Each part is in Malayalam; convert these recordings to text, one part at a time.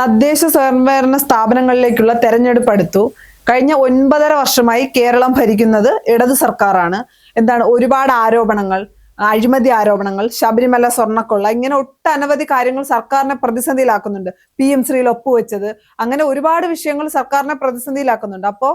തദ്ദേശ സ്വയംഭരണ സ്ഥാപനങ്ങളിലേക്കുള്ള തെരഞ്ഞെടുപ്പ് അടുത്തു. കഴിഞ്ഞ 9.5 വർഷമായി കേരളം ഭരിക്കുന്നത് ഇടത് സർക്കാരാണ്. ഒരുപാട് ആരോപണങ്ങൾ, അഴിമതി ആരോപണങ്ങൾ, ശബരിമല സ്വർണ്ണക്കൊള്ള, ഇങ്ങനെ ഒട്ടനവധി കാര്യങ്ങൾ സർക്കാരിനെ പ്രതിസന്ധിയിലാക്കുന്നുണ്ട്. PM ശ്രീയിൽ ഒപ്പുവെച്ചത്, അങ്ങനെ ഒരുപാട് വിഷയങ്ങൾ സർക്കാരിനെ പ്രതിസന്ധിയിലാക്കുന്നുണ്ട്. അപ്പോ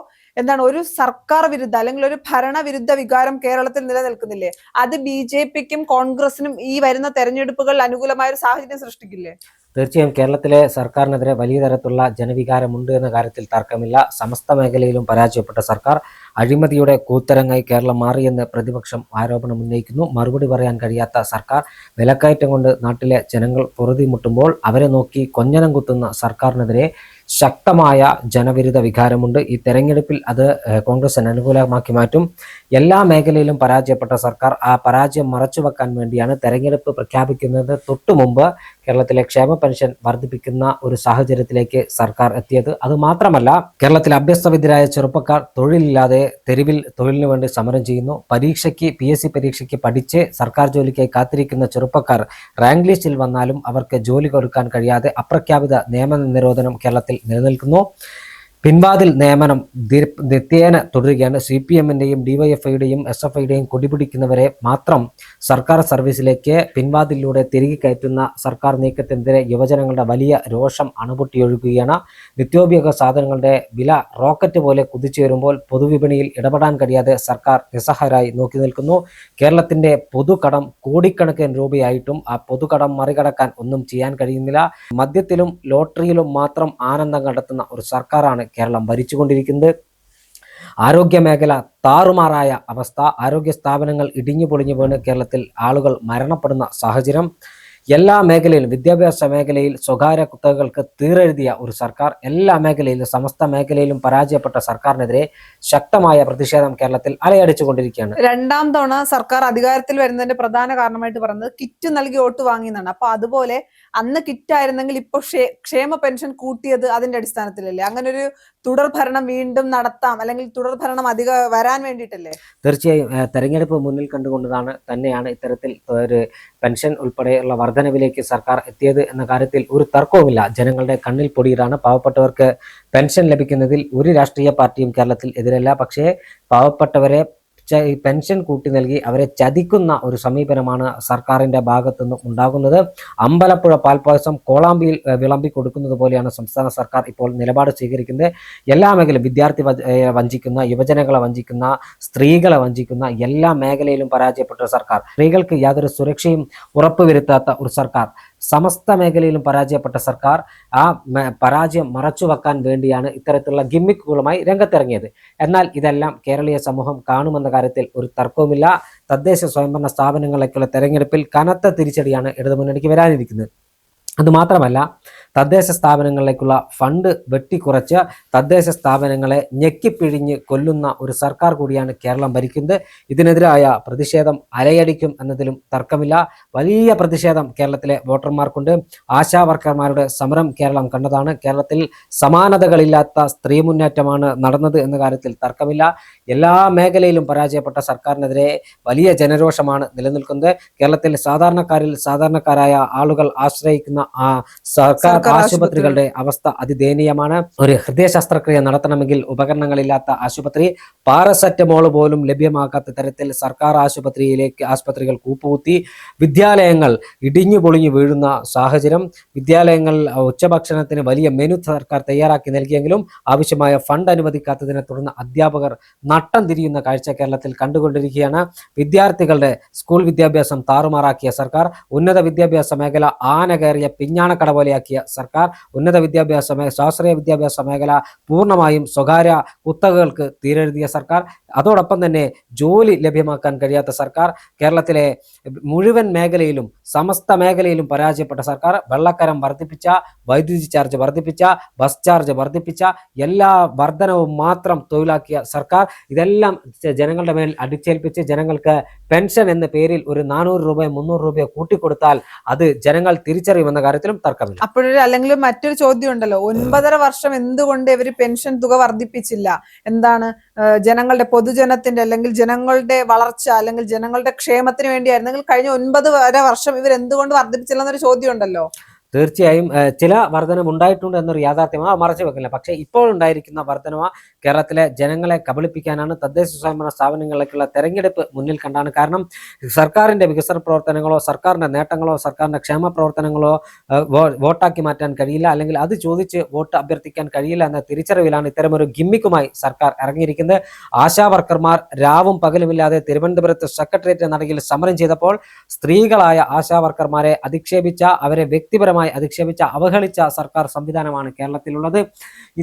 ഒരു സർക്കാർ വിരുദ്ധ അല്ലെങ്കിൽ ഒരു ഭരണവിരുദ്ധ വികാരം കേരളത്തിൽ നിലനിൽക്കുന്നില്ലേ? അത് BJPക്കും കോൺഗ്രസിനും ഈ വരുന്ന തെരഞ്ഞെടുപ്പുകൾ അനുകൂലമായ ഒരു സാഹചര്യം സൃഷ്ടിക്കില്ലേ? തീർച്ചയായും കേരളത്തിലെ സർക്കാരിനെതിരെ വലിയ തരത്തിലുള്ള ജനവികാരമുണ്ട് എന്ന കാര്യത്തിൽ തർക്കമില്ല. സമസ്ത മേഖലയിലും പരാജയപ്പെട്ട സർക്കാർ, അഴിമതിയുടെ കൂത്തരങ്ങായി കേരളം മാറിയെന്ന് പ്രതിപക്ഷം ആരോപണം ഉന്നയിക്കുന്നു. മറുപടി പറയാൻ കഴിയാത്ത സർക്കാർ, വിലക്കയറ്റം കൊണ്ട് നാട്ടിലെ ജനങ്ങൾ പൊറുതിമുട്ടുമ്പോൾ അവരെ നോക്കി കൊഞ്ഞനം കുത്തുന്ന സർക്കാരിനെതിരെ ശക്തമായ ജനവിരുദ്ധ വികാരമുണ്ട്. ഈ തെരഞ്ഞെടുപ്പിൽ അത് കോൺഗ്രസിന് അനുകൂലമാക്കി മാറ്റും. എല്ലാ മേഖലയിലും പരാജയപ്പെട്ട സർക്കാർ ആ പരാജയം മറച്ചുവെക്കാൻ വേണ്ടിയാണ് തെരഞ്ഞെടുപ്പ് പ്രഖ്യാപിക്കുന്നത് തൊട്ടു മുമ്പ് കേരളത്തിലെ ക്ഷേമ പെൻഷൻ വർദ്ധിപ്പിക്കുന്ന ഒരു സാഹചര്യത്തിലേക്ക് സർക്കാർ എത്തിയത്. അതുമാത്രമല്ല, കേരളത്തിൽ അഭ്യസ്തവിദ്യരായ ചെറുപ്പക്കാർ തൊഴിലില്ലാതെ തെരുവിൽ തൊഴിലിന് വേണ്ടി സമരം ചെയ്യുന്നു. PSC പരീക്ഷയ്ക്ക് പഠിച്ച് സർക്കാർ ജോലിക്കായി കാത്തിരിക്കുന്ന ചെറുപ്പക്കാർ റാങ്ക് ലിസ്റ്റിൽ വന്നാലും അവർക്ക് ജോലി കൊടുക്കാൻ കഴിയാതെ അപ്രഖ്യാപിത നിയമന നിരോധനം കേരളത്തിൽ നിലനിൽക്കുന്നു. പിൻവാതിൽ നിയമനം നിത്യേന തുടരുകയാണ്. CPM-ന്റെയും DYFI-യുടെയും SFI-യുടെയും കൊടിപിടിക്കുന്നവരെ മാത്രം സർക്കാർ സർവീസിലേക്ക് പിൻവാതിലൂടെ തിരികെ കയറ്റുന്ന സർക്കാർ നീക്കത്തിനെതിരെ യുവജനങ്ങളുടെ വലിയ രോഷം അണുപൊട്ടിയൊഴുകുകയാണ്. നിത്യോപയോഗ സാധനങ്ങളുടെ വില റോക്കറ്റ് പോലെ കുതിച്ചുയരുമ്പോൾ പൊതുവിപണിയിൽ ഇടപെടാൻ കഴിയാതെ സർക്കാർ നിസ്സഹായരായി നോക്കി നിൽക്കുന്നു. കേരളത്തിന്റെ പൊതുകടം കോടിക്കണക്കിന് രൂപയായിട്ടും ആ പൊതുകടം മറികടക്കാൻ ഒന്നും ചെയ്യാൻ കഴിയുന്നില്ല. മദ്യത്തിലും ലോട്ടറിയിലും മാത്രം ആനന്ദം കണ്ടെത്തുന്ന ഒരു സർക്കാരാണ് കേരളം ഭരിച്ചുകൊണ്ടിരിക്കുന്നത്. ആരോഗ്യ മേഖല താറുമാറായ അവസ്ഥ, ആരോഗ്യ സ്ഥാപനങ്ങൾ ഇടിഞ്ഞു പൊളിഞ്ഞു വീണ് കേരളത്തിൽ ആളുകൾ മരണപ്പെടുന്ന സാഹചര്യം, എല്ലാ മേഖലയിലും, വിദ്യാഭ്യാസ മേഖലയിൽ സ്വകാര്യ കുത്തകകൾക്ക് തീരെഴുതിയ ഒരു സർക്കാർ, എല്ലാ മേഖലയിലും, സമസ്ത മേഖലയിലും പരാജയപ്പെട്ട സർക്കാരിനെതിരെ ശക്തമായ പ്രതിഷേധം കേരളത്തിൽ അലയടിച്ചുകൊണ്ടിരിക്കുകയാണ്. രണ്ടാം തവണ സർക്കാർ അധികാരത്തിൽ വരുന്നതിന്റെ പ്രധാന കാരണമായിട്ട് പറയുന്നത് കിറ്റ് നൽകി വോട്ട് വാങ്ങിയെന്നാണ്. അപ്പൊ അതുപോലെ അന്ന് കിറ്റ് ആയിരുന്നെങ്കിൽ ഇപ്പൊ ക്ഷേമ പെൻഷൻ കൂട്ടിയത് അതിന്റെ അടിസ്ഥാനത്തിലല്ലേ? അങ്ങനെ ഒരു തുടർ ഭരണം വീണ്ടും നടത്താം, അല്ലെങ്കിൽ തുടർ ഭരണം വരാൻ വേണ്ടിയിട്ടല്ലേ? തീർച്ചയായും തെരഞ്ഞെടുപ്പ് മുന്നിൽ കണ്ടുകൊണ്ടതാണ് തന്നെയാണ് ഇത്തരത്തിൽ ഒരു പെൻഷൻ ഉൾപ്പെടെയുള്ള വർധനവിലേക്ക് സർക്കാർ എത്തിയത് എന്ന കാര്യത്തിൽ ഒരു തർക്കവുമില്ല. ജനങ്ങളുടെ കണ്ണിൽ പൊടിയിടാണ്. പാവപ്പെട്ടവർക്ക് പെൻഷൻ ലഭിക്കുന്നതിൽ ഒരു രാഷ്ട്രീയ പാർട്ടിയും കേരളത്തിൽ എതിരല്ല. പക്ഷേ പാവപ്പെട്ടവരെ പെൻഷൻ കൂട്ടി നൽകി അവരെ ചതിക്കുന്ന ഒരു സമീപനമാണ് സർക്കാരിന്റെ ഭാഗത്തുനിന്നും ഉണ്ടാകുന്നത്. അമ്പലപ്പുഴ പാൽപ്പായസം കോളാമ്പിയിൽ വിളമ്പി കൊടുക്കുന്നത് പോലെയാണ് സംസ്ഥാന സർക്കാർ ഇപ്പോൾ നിലപാട് സ്വീകരിക്കുന്നത്. എല്ലാ മേഖലയും, വിദ്യാർത്ഥി വഞ്ചിക്കുന്ന, യുവജനങ്ങളെ വഞ്ചിക്കുന്ന, സ്ത്രീകളെ വഞ്ചിക്കുന്ന എല്ലാ മേഖലയിലും പരാജയപ്പെട്ട സർക്കാർ, സ്ത്രീകൾക്ക് യാതൊരു സുരക്ഷയും ഉറപ്പുവരുത്താത്ത ഒരു സർക്കാർ, സമസ്ത മേഖലയിലും പരാജയപ്പെട്ട സർക്കാർ ആ പരാജയം മറച്ചുവെക്കാൻ വേണ്ടിയാണ് ഇത്തരത്തിലുള്ള ഗിമ്മിക്കുകളുമായി രംഗത്തിറങ്ങിയത്. എന്നാൽ ഇതെല്ലാം കേരളീയ സമൂഹം കാണുമെന്ന കാര്യത്തിൽ ഒരു തർക്കവുമില്ല. തദ്ദേശ സ്വയംഭരണ സ്ഥാപനങ്ങളിലേക്കുള്ള തെരഞ്ഞെടുപ്പിൽ കനത്ത തിരിച്ചടിയാണ് ഇടതുമുന്നണിക്ക് വരാനിരിക്കുന്നത്. അതുമാത്രമല്ല, തദ്ദേശ സ്ഥാപനങ്ങളിലേക്കുള്ള ഫണ്ട് വെട്ടിക്കുറച്ച് തദ്ദേശ സ്ഥാപനങ്ങളെ ഞെക്കിപ്പിഴിഞ്ഞ് കൊല്ലുന്ന ഒരു സർക്കാർ കൂടിയാണ് കേരളം ഭരിക്കുന്നത്. ഇതിനെതിരായ പ്രതിഷേധം അലയടിക്കും എന്നതിലും തർക്കമില്ല. വലിയ പ്രതിഷേധം കേരളത്തിലെ വോട്ടർമാർക്കുണ്ട്. ആശാ വർക്കർമാരുടെ സമരം കേരളം കണ്ടതാണ്. കേരളത്തിൽ സമാനതകളില്ലാത്ത സ്ത്രീ മുന്നേറ്റമാണ് നടന്നത് എന്ന കാര്യത്തിൽ തർക്കമില്ല. എല്ലാ മേഖലയിലും പരാജയപ്പെട്ട സർക്കാരിനെതിരെ വലിയ ജനരോഷമാണ് നിലനിൽക്കുന്നത്. കേരളത്തിൽ സാധാരണക്കാരായ ആളുകൾ ആശ്രയിക്കുന്ന സർക്കാർ ആശുപത്രികളുടെ അവസ്ഥ അതിദയനീയമാണ്. ഒരു ഹൃദയ ശസ്ത്രക്രിയ നടത്തണമെങ്കിൽ ഉപകരണങ്ങളില്ലാത്ത ആശുപത്രി, പാരസെറ്റമോൾ പോലും ലഭ്യമാക്കാത്ത തരത്തിൽ സർക്കാർ ആശുപത്രികൾ കൂപ്പുകുത്തി, വിദ്യാലയങ്ങൾ ഇടിഞ്ഞു പൊളിഞ്ഞു വീഴുന്ന സാഹചര്യം, വിദ്യാലയങ്ങൾ ഉച്ചഭക്ഷണത്തിന് വലിയ മെനു സർക്കാർ തയ്യാറാക്കി നൽകിയെങ്കിലും ആവശ്യമായ ഫണ്ട് അനുവദിക്കാത്തതിനെ തുടർന്ന് അധ്യാപകർ നട്ടം തിരിയുന്ന കാഴ്ച കേരളത്തിൽ കണ്ടുകൊണ്ടിരിക്കുകയാണ്. വിദ്യാർത്ഥികളുടെ സ്കൂൾ വിദ്യാഭ്യാസം താറുമാറാക്കിയ സർക്കാർ, ഉന്നത വിദ്യാഭ്യാസ മേഖല ആന കയറിയ പിഞ്ഞാണക്കട പോലെയാക്കിയ സർക്കാർ, സ്വാശ്രയ വിദ്യാഭ്യാസ മേഖല പൂർണ്ണമായും സ്വകാര്യ കുത്തകകൾക്ക് തീരെഴുതിയ സർക്കാർ, അതോടൊപ്പം തന്നെ ജോലി ലഭ്യമാക്കാൻ കഴിയാത്ത സർക്കാർ, കേരളത്തിലെ മുഴുവൻ മേഖലയിലും, സമസ്ത മേഖലയിലും പരാജയപ്പെട്ട സർക്കാർ, വെള്ളക്കരം വർദ്ധിപ്പിച്ച, വൈദ്യുതി ചാർജ് വർദ്ധിപ്പിച്ച, ബസ് ചാർജ് വർദ്ധിപ്പിച്ച, എല്ലാ വർധനവും മാത്രം തൊഴിലാക്കിയ സർക്കാർ, ഇതെല്ലാം ജനങ്ങളുടെ മേൽ അടിച്ചേൽപ്പിച്ച് ജനങ്ങൾക്ക് പെൻഷൻ എന്ന പേരിൽ ഒരു 400 രൂപയോ 300 രൂപയോ കൂട്ടിക്കൊടുത്താൽ അത് ജനങ്ങൾ തിരിച്ചറിയുമെന്ന കാര്യത്തിലും തർക്കമില്ല. അല്ലെങ്കിൽ മറ്റൊരു ചോദ്യം ഉണ്ടല്ലോ, 9.5 വർഷം എന്തുകൊണ്ട് ഇവര് പെൻഷൻ തുക വർദ്ധിപ്പിച്ചില്ല? ജനങ്ങളുടെ, പൊതുജനത്തിന്റെ, അല്ലെങ്കിൽ ജനങ്ങളുടെ വളർച്ച, അല്ലെങ്കിൽ ജനങ്ങളുടെ ക്ഷേമത്തിന് വേണ്ടിയായിരുന്നെങ്കിൽ കഴിഞ്ഞ 9.5 വർഷം ഇവർ എന്തുകൊണ്ട് വർദ്ധിപ്പിച്ചില്ല എന്നൊരു ചോദ്യം ഉണ്ടല്ലോ. തീർച്ചയായും ചില വർധനം ഉണ്ടായിട്ടുണ്ട് എന്നൊരു യാഥാർത്ഥ്യമാണ് മറച്ചു വെക്കില്ല. പക്ഷേ ഇപ്പോൾ ഉണ്ടായിരിക്കുന്ന വർധനവ് കേരളത്തിലെ ജനങ്ങളെ കബളിപ്പിക്കാനാണ്. തദ്ദേശ സ്വയംഭരണ സ്ഥാപനങ്ങളിലേക്കുള്ള തെരഞ്ഞെടുപ്പ് മുന്നിൽ കണ്ടാണ്. കാരണം സർക്കാരിന്റെ വികസന പ്രവർത്തനങ്ങളോ സർക്കാരിന്റെ നേട്ടങ്ങളോ സർക്കാരിന്റെ ക്ഷേമ പ്രവർത്തനങ്ങളോ വോട്ടാക്കി മാറ്റാൻ കഴിയില്ല, അല്ലെങ്കിൽ അത് ചോദിച്ച് വോട്ട് അഭ്യർത്ഥിക്കാൻ കഴിയില്ല എന്ന തിരിച്ചറിവിലാണ് ഇത്തരമൊരു ഗിമ്മിക്കുമായി സർക്കാർ ഇറങ്ങിയിരിക്കുന്നത്. ആശാ വർക്കർമാർ രാവും പകലുമില്ലാതെ തിരുവനന്തപുരത്ത് സെക്രട്ടേറിയറ്റ് നടയിൽ സമരം ചെയ്തപ്പോൾ സ്ത്രീകളായ ആശാ വർക്കർമാരെ അധിക്ഷേപിച്ച, അവരെ വ്യക്തിപരമായി അധിക്ഷേപിച്ച, അവഹേളിച്ച സർക്കാർ സംവിധാനമാണ് കേരളത്തിലുള്ളത്.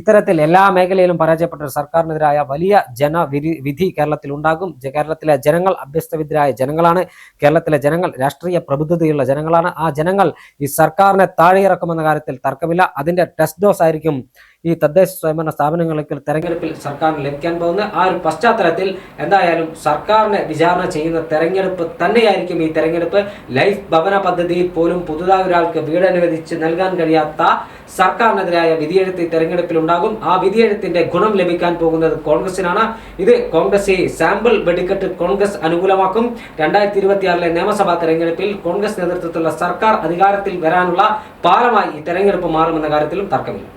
ഇത്തരത്തിൽ എല്ലാ മേഖലയിലും പരാജയപ്പെട്ട ഒരു സർക്കാരിനെതിരായ വലിയ ജനവിധി കേരളത്തിൽ ഉണ്ടാകും. കേരളത്തിലെ ജനങ്ങൾ അഭ്യസ്തവിദ്യരായ ജനങ്ങളാണ്. കേരളത്തിലെ ജനങ്ങൾ രാഷ്ട്രീയ പ്രബുദ്ധതയുള്ള ജനങ്ങളാണ്. ആ ജനങ്ങൾ ഈ സർക്കാരിനെ താഴെയിറക്കുമെന്ന കാര്യത്തിൽ തർക്കമില്ല. അതിന്റെ ടെസ്റ്റ് ഡോസ് ആയിരിക്കും ഈ തദ്ദേശ സ്വയംഭരണ സ്ഥാപനങ്ങളിലേക്ക് തെരഞ്ഞെടുപ്പിൽ സർക്കാരിന് ലഭിക്കാൻ പോകുന്നത്. ആ ഒരു പശ്ചാത്തലത്തിൽ എന്തായാലും സർക്കാരിനെ വിചാരണ ചെയ്യുന്ന തെരഞ്ഞെടുപ്പ് തന്നെയായിരിക്കും ഈ തെരഞ്ഞെടുപ്പ്. ലൈഫ് ഭവന പദ്ധതിയിൽ പോലും പുതുതായി ഒരാൾക്ക് വീട് അനുവദിച്ച് നൽകാൻ കഴിയാത്ത സർക്കാരിനെതിരായ വിധിയെഴുത്ത് തെരഞ്ഞെടുപ്പിൽ ഉണ്ടാകും. ആ വിധിയെഴുത്തിന്റെ ഗുണം ലഭിക്കാൻ പോകുന്നത് കോൺഗ്രസിനാണ്. ഇത് കോൺഗ്രസ് സാമ്പിൾ വെടിക്കെട്ട് കോൺഗ്രസ് അനുകൂലമാക്കും. 2026 നിയമസഭാ തെരഞ്ഞെടുപ്പിൽ കോൺഗ്രസ് നേതൃത്വത്തിലുള്ള സർക്കാർ അധികാരത്തിൽ വരാനുള്ള പാലമായി ഈ തെരഞ്ഞെടുപ്പ് മാറുമെന്ന കാര്യത്തിലും തർക്കമില്ല.